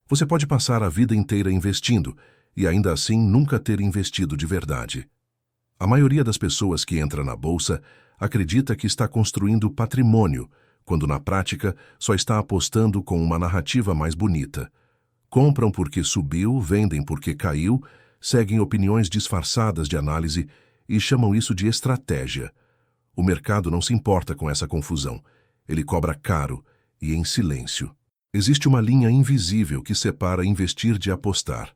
Você pode passar a vida inteira investindo e ainda assim nunca ter investido de verdade. A maioria das pessoas que entra na bolsa acredita que está construindo patrimônio, quando na prática só está apostando com uma narrativa mais bonita. Compram porque subiu, vendem porque caiu, seguem opiniões disfarçadas de análise e chamam isso de estratégia. O mercado não se importa com essa confusão. Ele cobra caro e em silêncio. Existe uma linha invisível que separa investir de apostar.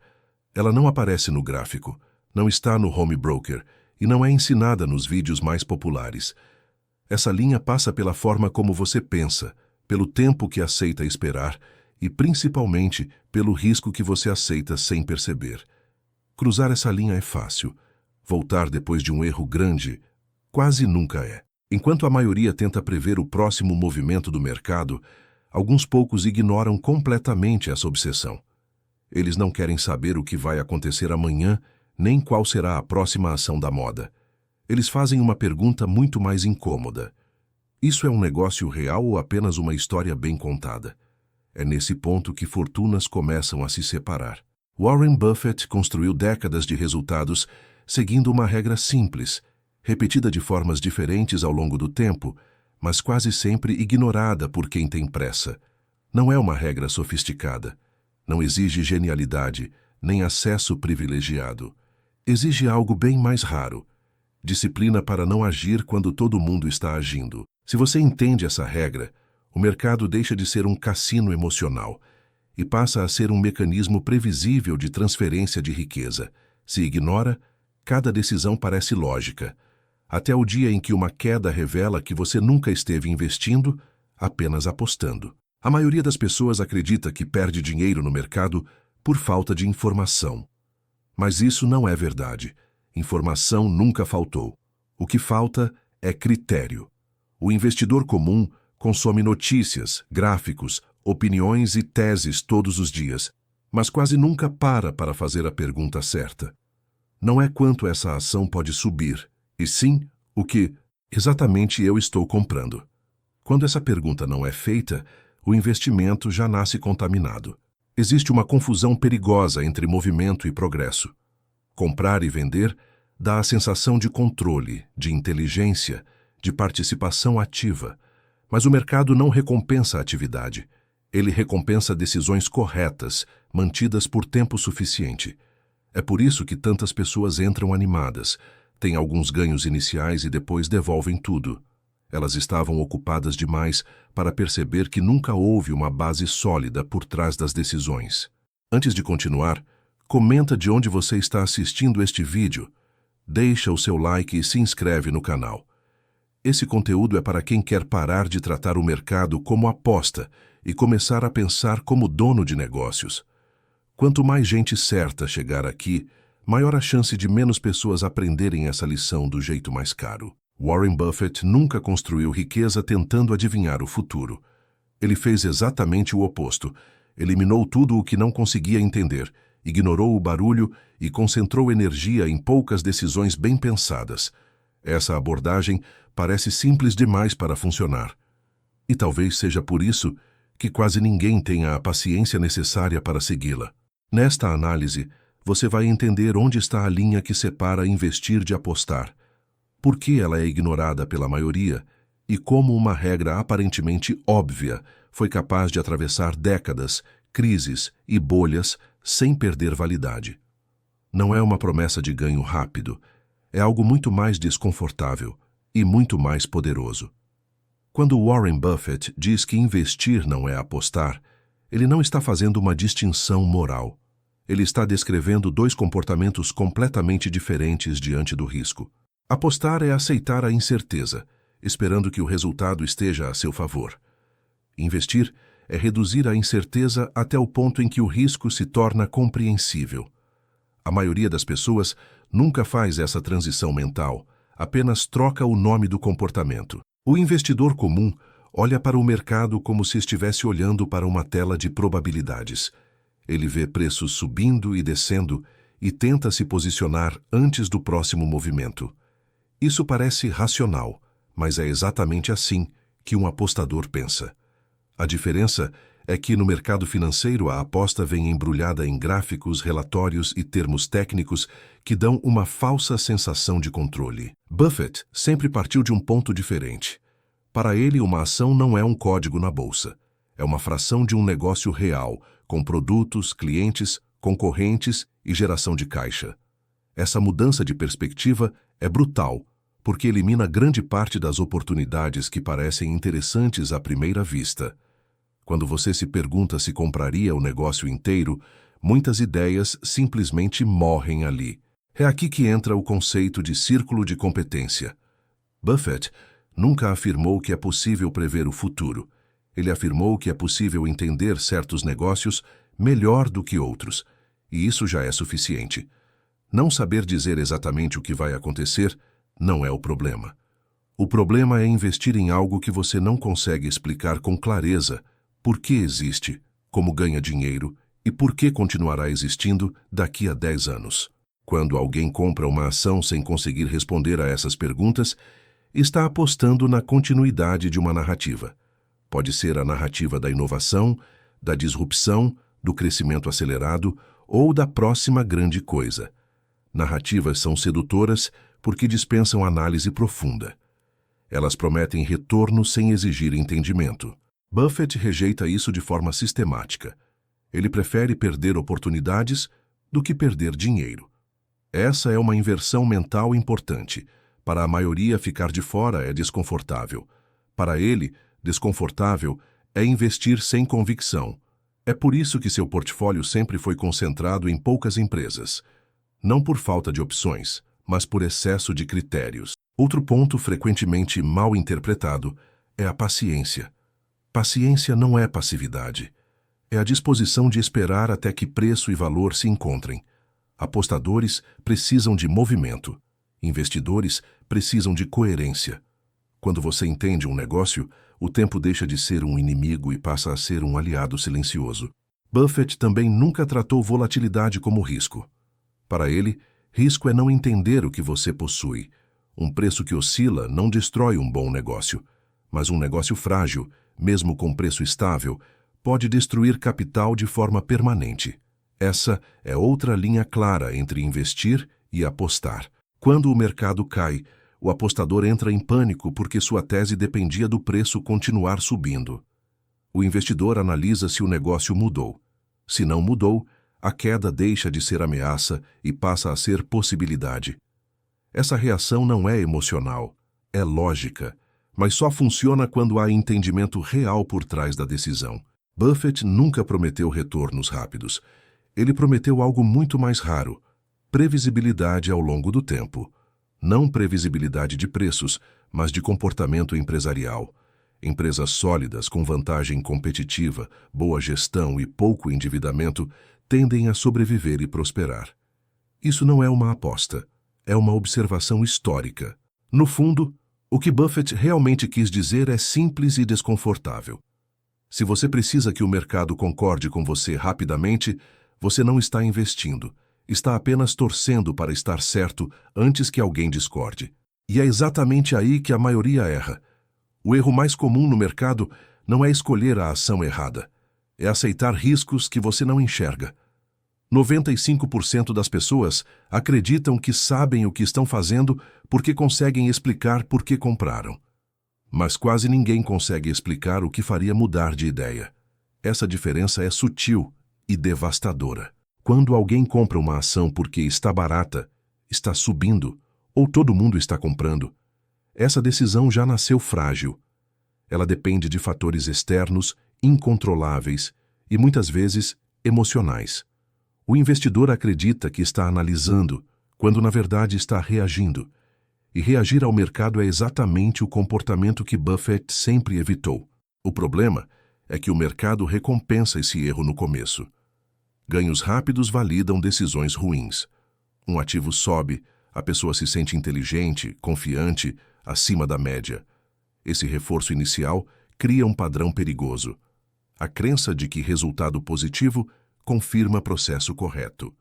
Ela não aparece no gráfico, não está no home broker e não é ensinada nos vídeos mais populares. Essa linha passa pela forma como você pensa, pelo tempo que aceita esperar e, principalmente, pelo risco que você aceita sem perceber. Cruzar essa linha é fácil. Voltar depois de um erro grande, quase nunca é. Enquanto a maioria tenta prever o próximo movimento do mercado, alguns poucos ignoram completamente essa obsessão. Eles não querem saber o que vai acontecer amanhã, nem qual será a próxima ação da moda. Eles fazem uma pergunta muito mais incômoda. Isso é um negócio real ou apenas uma história bem contada? É nesse ponto que fortunas começam a se separar. Warren Buffett construiu décadas de resultados seguindo uma regra simples, repetida de formas diferentes ao longo do tempo, mas quase sempre ignorada por quem tem pressa. Não é uma regra sofisticada. Não exige genialidade, nem acesso privilegiado. Exige algo bem mais raro. Disciplina para não agir quando todo mundo está agindo. Se você entende essa regra, o mercado deixa de ser um cassino emocional e passa a ser um mecanismo previsível de transferência de riqueza. Se ignora, cada decisão parece lógica, até o dia em que uma queda revela que você nunca esteve investindo, apenas apostando. A maioria das pessoas acredita que perde dinheiro no mercado por falta de informação. Mas isso não é verdade. Informação nunca faltou. O que falta é critério. O investidor comum consome notícias, gráficos, opiniões e teses todos os dias, mas quase nunca para fazer a pergunta certa. Não é quanto essa ação pode subir, e sim o que exatamente eu estou comprando. Quando essa pergunta não é feita, o investimento já nasce contaminado. Existe uma confusão perigosa entre movimento e progresso. Comprar e vender dá a sensação de controle, de inteligência, de participação ativa. Mas o mercado não recompensa a atividade. Ele recompensa decisões corretas, mantidas por tempo suficiente. É por isso que tantas pessoas entram animadas, têm alguns ganhos iniciais e depois devolvem tudo. Elas estavam ocupadas demais para perceber que nunca houve uma base sólida por trás das decisões. Antes de continuar, comenta de onde você está assistindo este vídeo, deixa o seu like e se inscreve no canal. Esse conteúdo é para quem quer parar de tratar o mercado como aposta e começar a pensar como dono de negócios. Quanto mais gente certa chegar aqui, maior a chance de menos pessoas aprenderem essa lição do jeito mais caro. Warren Buffett nunca construiu riqueza tentando adivinhar o futuro. Ele fez exatamente o oposto. Eliminou tudo o que não conseguia entender, ignorou o barulho e concentrou energia em poucas decisões bem pensadas. Essa abordagem parece simples demais para funcionar. E talvez seja por isso que quase ninguém tenha a paciência necessária para segui-la. Nesta análise, você vai entender onde está a linha que separa investir de apostar, por que ela é ignorada pela maioria e como uma regra aparentemente óbvia foi capaz de atravessar décadas, crises e bolhas sem perder validade. Não é uma promessa de ganho rápido, é algo muito mais desconfortável e muito mais poderoso. Quando Warren Buffett diz que investir não é apostar, ele não está fazendo uma distinção moral. Ele está descrevendo dois comportamentos completamente diferentes diante do risco. Apostar é aceitar a incerteza, esperando que o resultado esteja a seu favor. Investir é reduzir a incerteza até o ponto em que o risco se torna compreensível. A maioria das pessoas nunca faz essa transição mental, apenas troca o nome do comportamento. O investidor comum olha para o mercado como se estivesse olhando para uma tela de probabilidades. Ele vê preços subindo e descendo e tenta se posicionar antes do próximo movimento. Isso parece racional, mas é exatamente assim que um apostador pensa. A diferença é que no mercado financeiro a aposta vem embrulhada em gráficos, relatórios e termos técnicos que dão uma falsa sensação de controle. Buffett sempre partiu de um ponto diferente. Para ele, uma ação não é um código na bolsa. É uma fração de um negócio real, com produtos, clientes, concorrentes e geração de caixa. Essa mudança de perspectiva é brutal, porque elimina grande parte das oportunidades que parecem interessantes à primeira vista. Quando você se pergunta se compraria o negócio inteiro, muitas ideias simplesmente morrem ali. É aqui que entra o conceito de círculo de competência. Buffett nunca afirmou que é possível prever o futuro. Ele afirmou que é possível entender certos negócios melhor do que outros, e isso já é suficiente. Não saber dizer exatamente o que vai acontecer não é o problema. O problema é investir em algo que você não consegue explicar com clareza por que existe, como ganha dinheiro e por que continuará existindo daqui a 10 anos. Quando alguém compra uma ação sem conseguir responder a essas perguntas, está apostando na continuidade de uma narrativa. Pode ser a narrativa da inovação, da disrupção, do crescimento acelerado ou da próxima grande coisa. Narrativas são sedutoras porque dispensam análise profunda. Elas prometem retorno sem exigir entendimento. Buffett rejeita isso de forma sistemática. Ele prefere perder oportunidades do que perder dinheiro. Essa é uma inversão mental importante. Para a maioria, ficar de fora é desconfortável. Para ele, desconfortável é investir sem convicção. É por isso que seu portfólio sempre foi concentrado em poucas empresas. Não por falta de opções, mas por excesso de critérios. Outro ponto frequentemente mal interpretado é a paciência. Paciência não é passividade. É a disposição de esperar até que preço e valor se encontrem. Apostadores precisam de movimento. Investidores precisam de coerência. Quando você entende um negócio, o tempo deixa de ser um inimigo e passa a ser um aliado silencioso. Buffett também nunca tratou volatilidade como risco. Para ele, risco é não entender o que você possui. Um preço que oscila não destrói um bom negócio, mas um negócio frágil, mesmo com preço estável, pode destruir capital de forma permanente. Essa é outra linha clara entre investir e apostar. Quando o mercado cai, o apostador entra em pânico porque sua tese dependia do preço continuar subindo. O investidor analisa se o negócio mudou. Se não mudou, a queda deixa de ser ameaça e passa a ser possibilidade. Essa reação não é emocional, é lógica, mas só funciona quando há entendimento real por trás da decisão. Buffett nunca prometeu retornos rápidos. Ele prometeu algo muito mais raro: previsibilidade ao longo do tempo. Não previsibilidade de preços, mas de comportamento empresarial. Empresas sólidas, com vantagem competitiva, boa gestão e pouco endividamento, tendem a sobreviver e prosperar. Isso não é uma aposta, é uma observação histórica. No fundo, o que Buffett realmente quis dizer é simples e desconfortável. Se você precisa que o mercado concorde com você rapidamente, você não está investindo. Está apenas torcendo para estar certo antes que alguém discorde. E é exatamente aí que a maioria erra. O erro mais comum no mercado não é escolher a ação errada. É aceitar riscos que você não enxerga. 95% das pessoas acreditam que sabem o que estão fazendo porque conseguem explicar por que compraram. Mas quase ninguém consegue explicar o que faria mudar de ideia. Essa diferença é sutil e devastadora. Quando alguém compra uma ação porque está barata, está subindo, ou todo mundo está comprando, essa decisão já nasceu frágil. Ela depende de fatores externos, incontroláveis e muitas vezes emocionais. O investidor acredita que está analisando, quando na verdade está reagindo. E reagir ao mercado é exatamente o comportamento que Buffett sempre evitou. O problema é que o mercado recompensa esse erro no começo. Ganhos rápidos validam decisões ruins. Um ativo sobe, a pessoa se sente inteligente, confiante, acima da média. Esse reforço inicial cria um padrão perigoso. A crença de que resultado positivo confirma processo correto.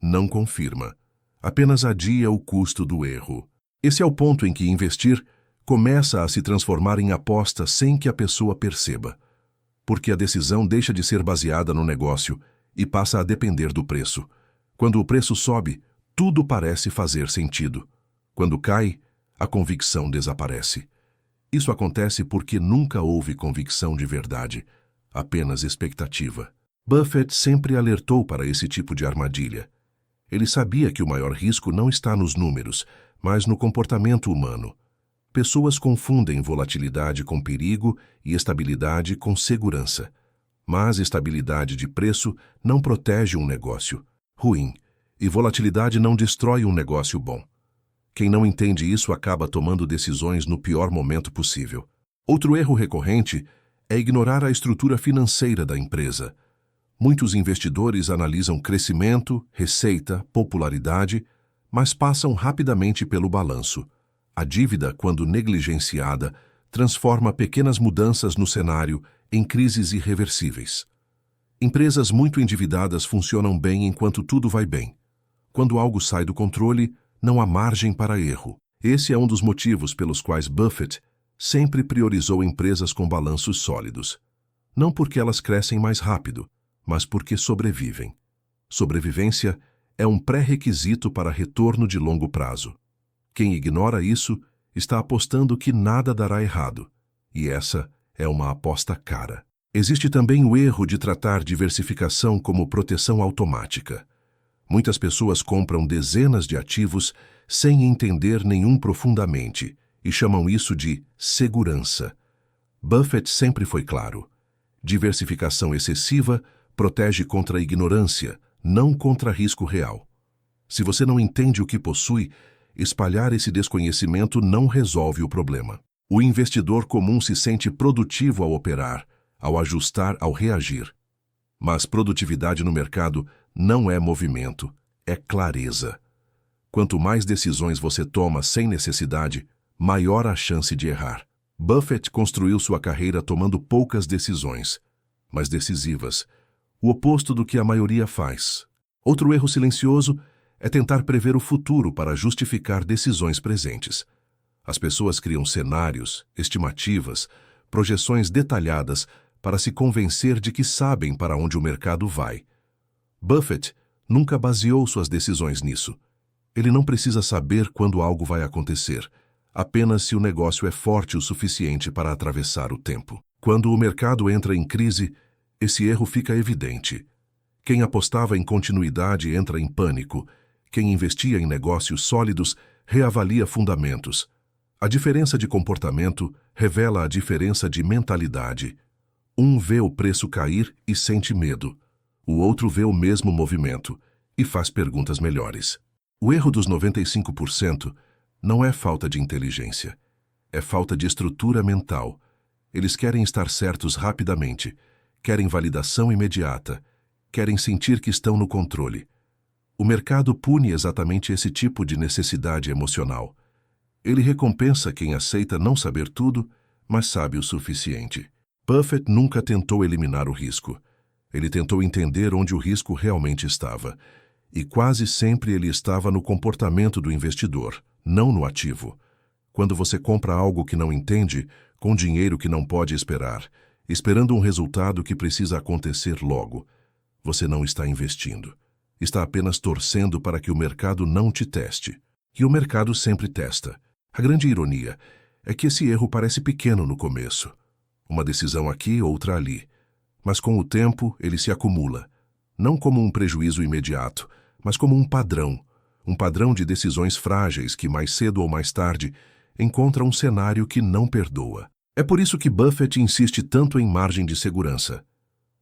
Não confirma. Apenas adia o custo do erro. Esse é o ponto em que investir começa a se transformar em aposta sem que a pessoa perceba. porque a decisão deixa de ser baseada no negócio e passa a depender do preço. Quando o preço sobe, tudo parece fazer sentido. Quando cai, a convicção desaparece. Isso acontece porque nunca houve convicção de verdade, apenas expectativa. Buffett sempre alertou para esse tipo de armadilha. Ele sabia que o maior risco não está nos números, mas no comportamento humano. Pessoas confundem volatilidade com perigo e estabilidade com segurança. Mas estabilidade de preço não protege um negócio ruim, e volatilidade não destrói um negócio bom. Quem não entende isso acaba tomando decisões no pior momento possível. Outro erro recorrente é ignorar a estrutura financeira da empresa. Muitos investidores analisam crescimento, receita, popularidade, mas passam rapidamente pelo balanço. A dívida, quando negligenciada, transforma pequenas mudanças no cenário em crises irreversíveis. Empresas muito endividadas funcionam bem enquanto tudo vai bem. Quando algo sai do controle, não há margem para erro. Esse é um dos motivos pelos quais Buffett sempre priorizou empresas com balanços sólidos. Não porque elas crescem mais rápido, mas porque sobrevivem. Sobrevivência é um pré-requisito para retorno de longo prazo. Quem ignora isso está apostando que nada dará errado, e essa é uma aposta cara. Existe também o erro de tratar diversificação como proteção automática. Muitas pessoas compram dezenas de ativos sem entender nenhum profundamente e chamam isso de segurança. Buffett sempre foi claro. Diversificação excessiva protege contra a ignorância, não contra risco real. Se você não entende o que possui, espalhar esse desconhecimento não resolve o problema. O investidor comum se sente produtivo ao operar, ao ajustar, ao reagir. Mas produtividade no mercado não é movimento, é clareza. Quanto mais decisões você toma sem necessidade, maior a chance de errar. Buffett construiu sua carreira tomando poucas decisões, mas decisivas, o oposto do que a maioria faz. Outro erro silencioso é tentar prever o futuro para justificar decisões presentes. As pessoas criam cenários, estimativas, projeções detalhadas para se convencer de que sabem para onde o mercado vai. Buffett nunca baseou suas decisões nisso. Ele não precisa saber quando algo vai acontecer, apenas se o negócio é forte o suficiente para atravessar o tempo. Quando o mercado entra em crise, esse erro fica evidente. Quem apostava em continuidade entra em pânico. Quem investia em negócios sólidos reavalia fundamentos. A diferença de comportamento revela a diferença de mentalidade. Um vê o preço cair e sente medo. O outro vê o mesmo movimento e faz perguntas melhores. O erro dos 95% não é falta de inteligência. É falta de estrutura mental. Eles querem estar certos rapidamente, querem validação imediata, querem sentir que estão no controle. O mercado pune exatamente esse tipo de necessidade emocional. Ele recompensa quem aceita não saber tudo, mas sabe o suficiente. Buffett nunca tentou eliminar o risco. Ele tentou entender onde o risco realmente estava. E quase sempre ele estava no comportamento do investidor, não no ativo. Quando você compra algo que não entende, com dinheiro que não pode esperar, esperando um resultado que precisa acontecer logo, você não está investindo. Está apenas torcendo para que o mercado não te teste. E o mercado sempre testa. A grande ironia é que esse erro parece pequeno no começo. Uma decisão aqui, outra ali. Mas com o tempo, ele se acumula. Não como um prejuízo imediato, mas como um padrão de decisões frágeis que, mais cedo ou mais tarde, encontra um cenário que não perdoa. É por isso que Buffett insiste tanto em margem de segurança.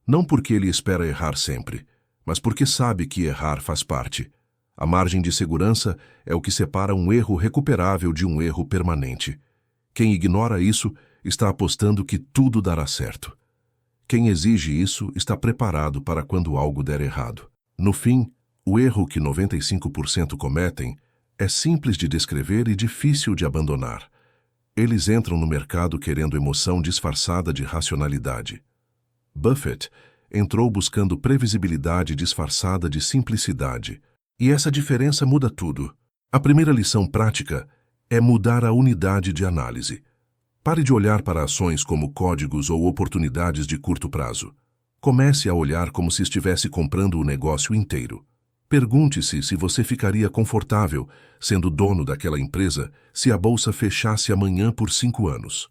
Não porque ele espera errar sempre, mas porque sabe que errar faz parte. A margem de segurança é o que separa um erro recuperável de um erro permanente. Quem ignora isso está apostando que tudo dará certo. Quem exige isso está preparado para quando algo der errado. No fim, o erro que 95% cometem é simples de descrever e difícil de abandonar. Eles entram no mercado querendo emoção disfarçada de racionalidade. Buffett entrou buscando previsibilidade disfarçada de simplicidade. E essa diferença muda tudo. A primeira lição prática é mudar a unidade de análise. Pare de olhar para ações como códigos ou oportunidades de curto prazo. Comece a olhar como se estivesse comprando o negócio inteiro. Pergunte-se se você ficaria confortável sendo dono daquela empresa se a bolsa fechasse amanhã por 5 anos.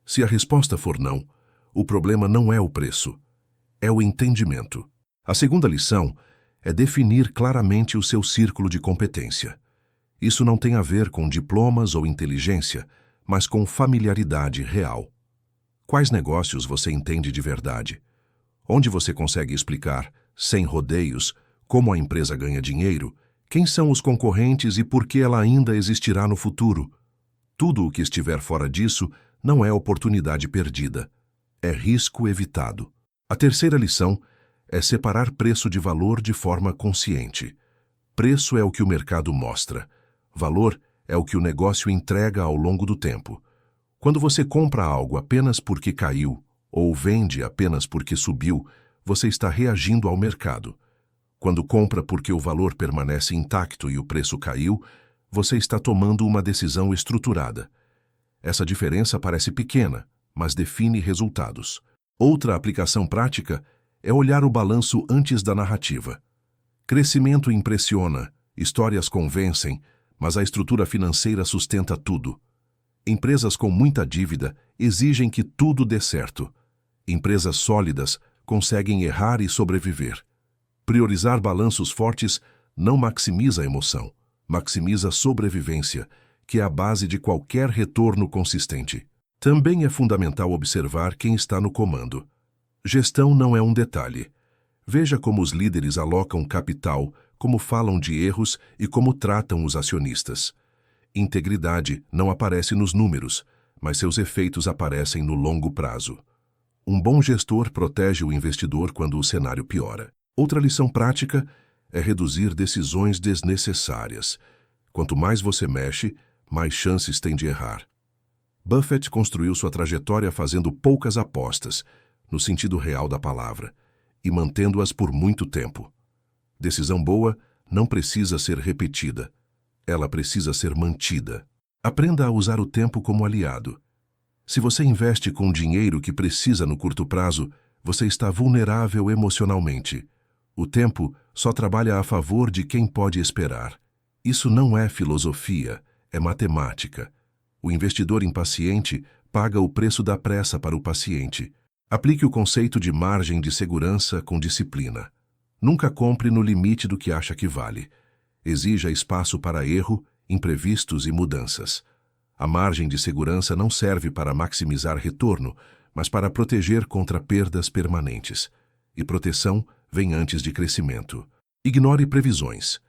Se a resposta for não, o problema não é o preço, é o entendimento. A segunda lição é definir claramente o seu círculo de competência. Isso não tem a ver com diplomas ou inteligência, mas com familiaridade real. Quais negócios você entende de verdade? Onde você consegue explicar, sem rodeios, como a empresa ganha dinheiro, quem são os concorrentes e por que ela ainda existirá no futuro? Tudo o que estiver fora disso não é oportunidade perdida, é risco evitado. A terceira lição é separar preço de valor de forma consciente. Preço é o que o mercado mostra. Valor é o que o negócio entrega ao longo do tempo. Quando você compra algo apenas porque caiu ou vende apenas porque subiu, você está reagindo ao mercado. Quando compra porque o valor permanece intacto e o preço caiu, você está tomando uma decisão estruturada. Essa diferença parece pequena, mas define resultados. Outra aplicação prática é olhar o balanço antes da narrativa. Crescimento impressiona, histórias convencem, mas a estrutura financeira sustenta tudo. Empresas com muita dívida exigem que tudo dê certo. Empresas sólidas conseguem errar e sobreviver. Priorizar balanços fortes não maximiza a emoção, maximiza a sobrevivência, que é a base de qualquer retorno consistente. Também é fundamental observar quem está no comando. Gestão não é um detalhe. Veja como os líderes alocam capital, como falam de erros e como tratam os acionistas. Integridade não aparece nos números, mas seus efeitos aparecem no longo prazo. Um bom gestor protege o investidor quando o cenário piora. Outra lição prática é reduzir decisões desnecessárias. Quanto mais você mexe, mais chances tem de errar. Buffett construiu sua trajetória fazendo poucas apostas, no sentido real da palavra, e mantendo-as por muito tempo. Decisão boa não precisa ser repetida. Ela precisa ser mantida. Aprenda a usar o tempo como aliado. Se você investe com dinheiro que precisa no curto prazo, você está vulnerável emocionalmente. O tempo só trabalha a favor de quem pode esperar. Isso não é filosofia, é matemática. O investidor impaciente paga o preço da pressa para o paciente. Aplique o conceito de margem de segurança com disciplina. Nunca compre no limite do que acha que vale. Exija espaço para erro, imprevistos e mudanças. A margem de segurança não serve para maximizar retorno, mas para proteger contra perdas permanentes. E proteção vem antes de crescimento. Ignore previsões.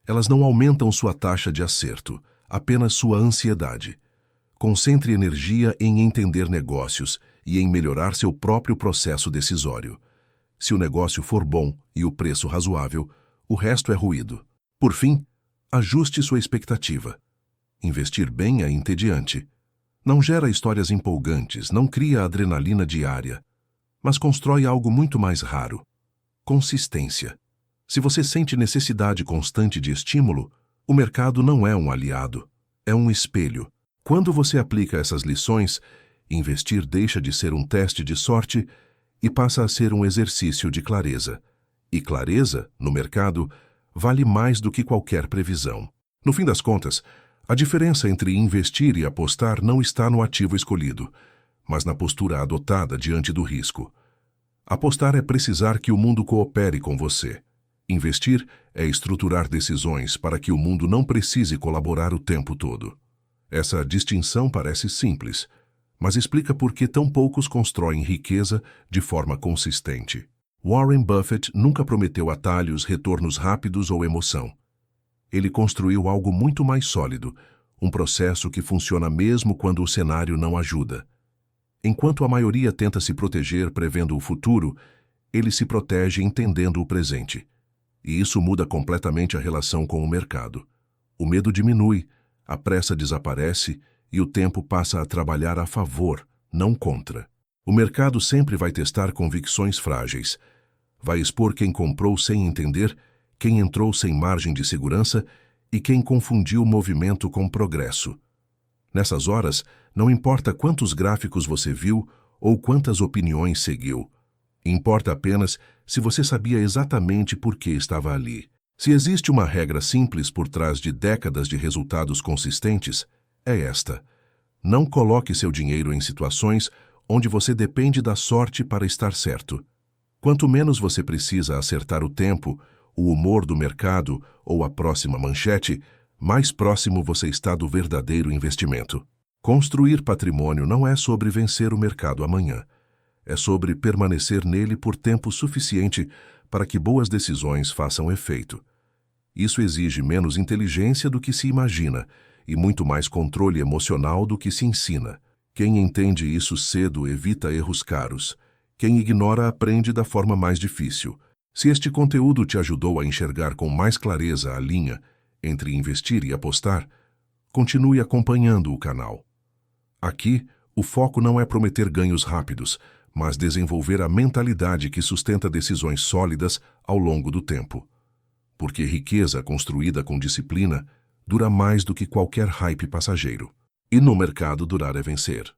Elas não aumentam sua taxa de acerto, apenas sua ansiedade. Concentre energia em entender negócios e em melhorar seu próprio processo decisório. Se o negócio for bom e o preço razoável, o resto é ruído. Por fim, ajuste sua expectativa. Investir bem é entediante. Não gera histórias empolgantes, não cria adrenalina diária, mas constrói algo muito mais raro: consistência. Se você sente necessidade constante de estímulo, o mercado não é um aliado, é um espelho. Quando você aplica essas lições, investir deixa de ser um teste de sorte e passa a ser um exercício de clareza. E clareza, no mercado, vale mais do que qualquer previsão. No fim das contas, a diferença entre investir e apostar não está no ativo escolhido, mas na postura adotada diante do risco. Apostar é precisar que o mundo coopere com você. Investir é estruturar decisões para que o mundo não precise colaborar o tempo todo. Essa distinção parece simples, mas explica por que tão poucos constroem riqueza de forma consistente. Warren Buffett nunca prometeu atalhos, retornos rápidos ou emoção. Ele construiu algo muito mais sólido, um processo que funciona mesmo quando o cenário não ajuda. Enquanto a maioria tenta se proteger prevendo o futuro, ele se protege entendendo o presente. E isso muda completamente a relação com o mercado. O medo diminui, a pressa desaparece e o tempo passa a trabalhar a favor, não contra. O mercado sempre vai testar convicções frágeis. Vai expor quem comprou sem entender, quem entrou sem margem de segurança e quem confundiu movimento com progresso. Nessas horas, não importa quantos gráficos você viu ou quantas opiniões seguiu. Importa apenas se você sabia exatamente por que estava ali. Se existe uma regra simples por trás de décadas de resultados consistentes, é esta: não coloque seu dinheiro em situações onde você depende da sorte para estar certo. Quanto menos você precisa acertar o tempo, o humor do mercado ou a próxima manchete, mais próximo você está do verdadeiro investimento. Construir patrimônio não é sobre vencer o mercado amanhã. É sobre permanecer nele por tempo suficiente para que boas decisões façam efeito. Isso exige menos inteligência do que se imagina e muito mais controle emocional do que se ensina. Quem entende isso cedo evita erros caros. Quem ignora aprende da forma mais difícil. Se este conteúdo te ajudou a enxergar com mais clareza a linha entre investir e apostar, continue acompanhando o canal. Aqui, o foco não é prometer ganhos rápidos, mas desenvolver a mentalidade que sustenta decisões sólidas ao longo do tempo. Porque riqueza construída com disciplina dura mais do que qualquer hype passageiro. E no mercado durar é vencer.